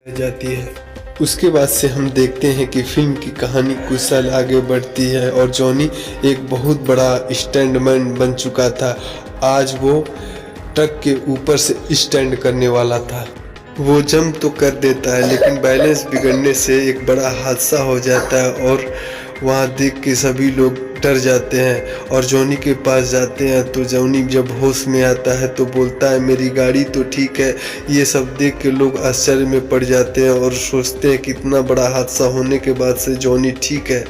जाती है। उसके बाद से हम देखते हैं कि फिल्म की कहानी कुछ साल आगे बढ़ती है और जॉनी एक बहुत बड़ा स्टैंडमैन बन चुका था। आज वो ट्रक के ऊपर से स्टैंड करने वाला था। वो जंप तो कर देता है लेकिन बैलेंस बिगड़ने से एक बड़ा हादसा हो जाता है और वहाँ देख के सभी लोग डर जाते हैं और जॉनी के पास जाते हैं। तो जॉनी जब होश में आता है तो बोलता है मेरी गाड़ी तो ठीक है। ये सब देख के लोग आश्चर्य में पड़ जाते हैं और सोचते हैं कि इतना बड़ा हादसा होने के बाद से जॉनी ठीक है।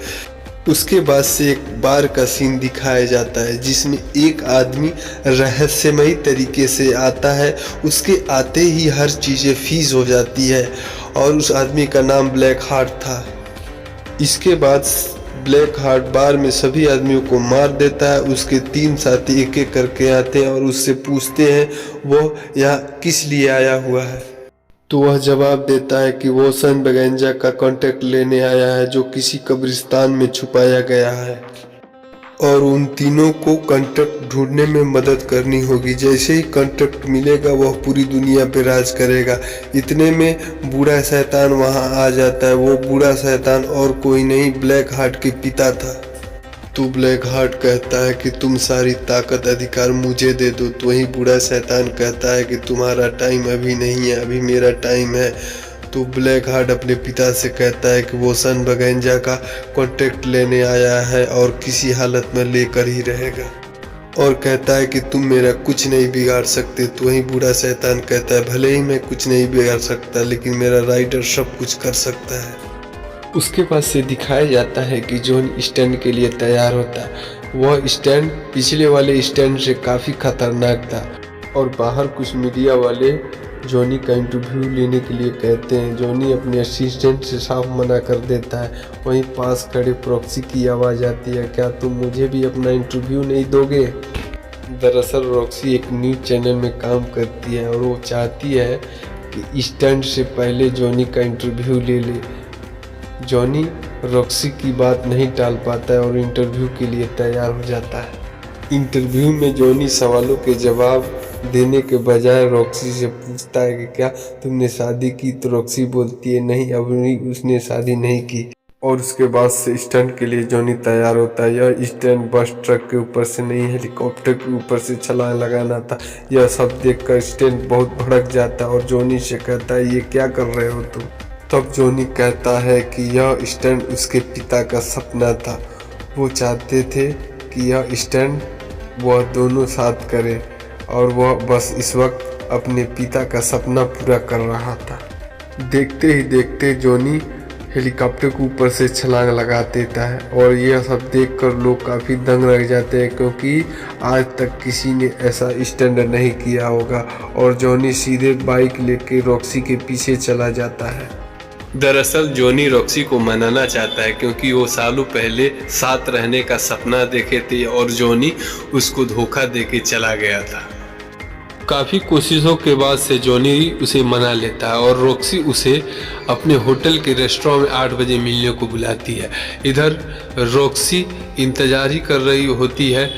उसके बाद से एक बार का सीन दिखाया जाता है जिसमें एक आदमी रहस्यमयी तरीके से आता है। उसके आते ही हर चीज़ें फीस हो जाती है और उस आदमी का नाम ब्लैक हार्ट था। इसके बाद ब्लैक हार्ट बार में सभी आदमियों को मार देता है। उसके 3 साथी एक एक करके आते हैं और उससे पूछते हैं वो यहाँ किस लिए आया हुआ है। तो वह जवाब देता है कि वो सन बगैंजा का कांटेक्ट लेने आया है जो किसी कब्रिस्तान में छुपाया गया है और उन तीनों को कांटेक्ट ढूंढने में मदद करनी होगी। जैसे ही कांटेक्ट मिलेगा वह पूरी दुनिया पे राज करेगा। इतने में बूढ़ा शैतान वहां आ जाता है। वो बूढ़ा शैतान और कोई नहीं ब्लैक हार्ट के पिता था। तो ब्लैक हार्ट कहता है कि तुम सारी ताकत अधिकार मुझे दे दो। तो वही बूढ़ा शैतान कहता है कि तुम्हारा टाइम अभी नहीं है, अभी मेरा टाइम है। तो ब्लैक हार्ट अपने पिता से कहता है कि वो सन बगैंजा का कांटेक्ट लेने आया है और किसी हालत में लेकर ही रहेगा और कहता है कि तुम मेरा कुछ नहीं बिगाड़ सकते। तो वही बूढ़ा शैतान कहता है भले ही मैं कुछ नहीं बिगाड़ सकता लेकिन मेरा राइडर सब कुछ कर सकता है। उसके बाद से दिखाया जाता है कि जॉन स्टैंड के लिए तैयार होता है। वह स्टैंड पिछले वाले स्टैंड से काफ़ी खतरनाक था और बाहर कुछ मीडिया वाले जॉनी का इंटरव्यू लेने के लिए कहते हैं। जॉनी अपने असिस्टेंट से साफ मना कर देता है। वहीं पास खड़े प्रॉक्सी की आवाज़ आती है, क्या तुम मुझे भी अपना इंटरव्यू नहीं दोगे? दरअसल रॉक्सी एक न्यूज़ चैनल में काम करती है और वो चाहती है कि स्टैंड से पहले जॉनी का इंटरव्यू ले ले। जॉनी रॉक्सी की बात नहीं टाल पाता है और इंटरव्यू के लिए तैयार हो जाता है। इंटरव्यू में जॉनी सवालों के जवाब देने के बजाय रॉक्सी से पूछता है कि क्या तुमने शादी की? तो रॉक्सी बोलती है नहीं, अभी उसने शादी नहीं की। और उसके बाद से स्टंट के लिए जॉनी तैयार होता है। यह स्टंट बस ट्रक के ऊपर से नहीं हेलीकॉप्टर के ऊपर से छलांग लगाना था। यह सब देखकर स्टंट बहुत भड़क जाता है और जॉनी से कहता है ये क्या कर रहे हो तुम? तब जॉनी कहता है कि यह स्टंट उसके पिता का सपना था। वो चाहते थे कि यह स्टंट वह दोनों साथ करें और वह बस इस वक्त अपने पिता का सपना पूरा कर रहा था। देखते ही देखते जॉनी हेलीकॉप्टर के ऊपर से छलांग लगा देता है और यह सब देखकर लोग काफ़ी दंग रह जाते हैं क्योंकि आज तक किसी ने ऐसा स्टंट नहीं किया होगा। और जॉनी सीधे बाइक लेके रॉक्सी के पीछे चला जाता है। दरअसल जॉनी रॉक्सी को मनाना चाहता है क्योंकि वो सालों पहले साथ रहने का सपना देखे थे और जॉनी उसको धोखा देके चला गया था। काफ़ी कोशिशों के बाद से जॉनी उसे मना लेता है और रॉक्सी उसे अपने होटल के रेस्टोरेंट में 8 बजे मिलने को बुलाती है। इधर रॉक्सी इंतजार ही कर रही होती है,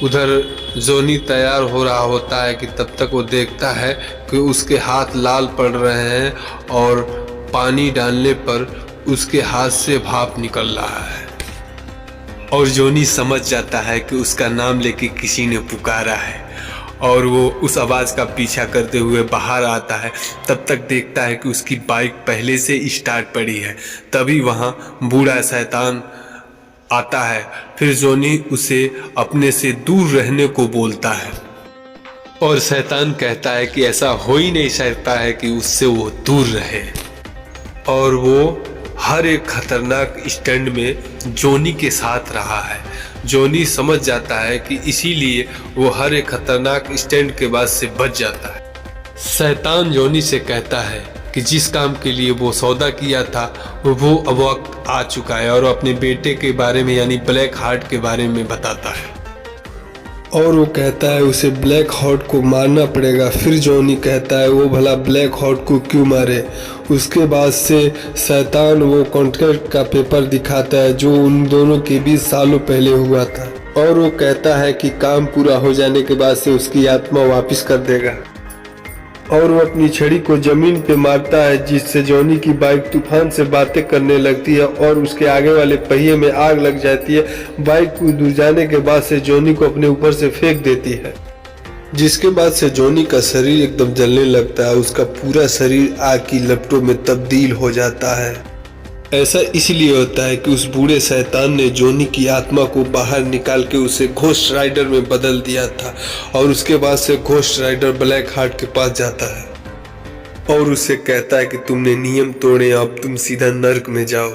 उधर जॉनी तैयार हो रहा होता है कि तब तक वो देखता है कि उसके हाथ लाल पड़ रहे हैं और पानी डालने पर उसके हाथ से भाप निकल रहा है और जॉनी समझ जाता है कि उसका नाम लेके किसी ने पुकारा है और वो उस आवाज़ का पीछा करते हुए बाहर आता है। तब तक देखता है कि उसकी बाइक पहले से स्टार्ट पड़ी है। तभी वहाँ बूढ़ा शैतान आता है। फिर जॉनी उसे अपने से दूर रहने को बोलता है और शैतान कहता है कि ऐसा हो ही नहीं सकता है कि उससे वो दूर रहे और वो हर एक खतरनाक स्टंट में जॉनी के साथ रहा है। जॉनी समझ जाता है कि इसीलिए वो हर एक खतरनाक स्टंट के बाद से बच जाता है। शैतान जॉनी से कहता है कि जिस काम के लिए वो सौदा किया था वो अब वक्त आ चुका है और अपने बेटे के बारे में यानी ब्लैक हार्ट के बारे में बताता है और वो कहता है उसे ब्लैक हार्ट को मारना पड़ेगा। फिर जॉनी कहता है वो भला ब्लैक हार्ट को क्यों मारे। उसके बाद से शैतान वो कॉन्ट्रैक्ट का पेपर दिखाता है जो उन दोनों के बीच सालों पहले हुआ था और वो कहता है कि काम पूरा हो जाने के बाद से उसकी आत्मा वापस कर देगा। और वो अपनी छड़ी को जमीन पे मारता है, जिससे जॉनी की बाइक तूफान से बातें करने लगती है और उसके आगे वाले पहिए में आग लग जाती है। बाइक कुछ दूर जाने के बाद से जॉनी को अपने ऊपर से फेंक देती है, जिसके बाद से जॉनी का शरीर एकदम जलने लगता है। उसका पूरा शरीर आग की लपटों में तब्दील हो जाता है। ऐसा इसलिए होता है कि उस बूढ़े शैतान ने जॉनी की आत्मा को बाहर निकाल के उसे घोस्ट राइडर में बदल दिया था। और उसके बाद से घोस्ट राइडर ब्लैक हार्ट के पास जाता है और उसे कहता है कि तुमने नियम तोड़े, अब तुम सीधा नर्क में जाओ।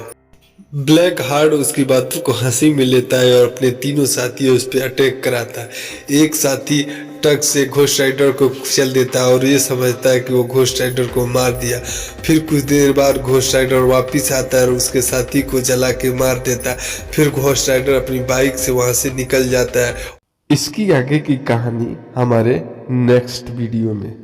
ब्लैक हार्ट उसकी बातों को हंसी में लेता है और अपने तीनों साथियों उस पर अटैक कराता है। एक साथी ट्रक से घोस्ट राइडर को कुचल देता है और ये समझता है कि वो घोस्ट राइडर को मार दिया। फिर कुछ देर बाद घोस्ट राइडर वापस आता है और उसके साथी को जला के मार देता है। फिर घोस्ट राइडर अपनी बाइक से वहां से निकल जाता है। इसकी आगे की कहानी हमारे नेक्स्ट वीडियो में।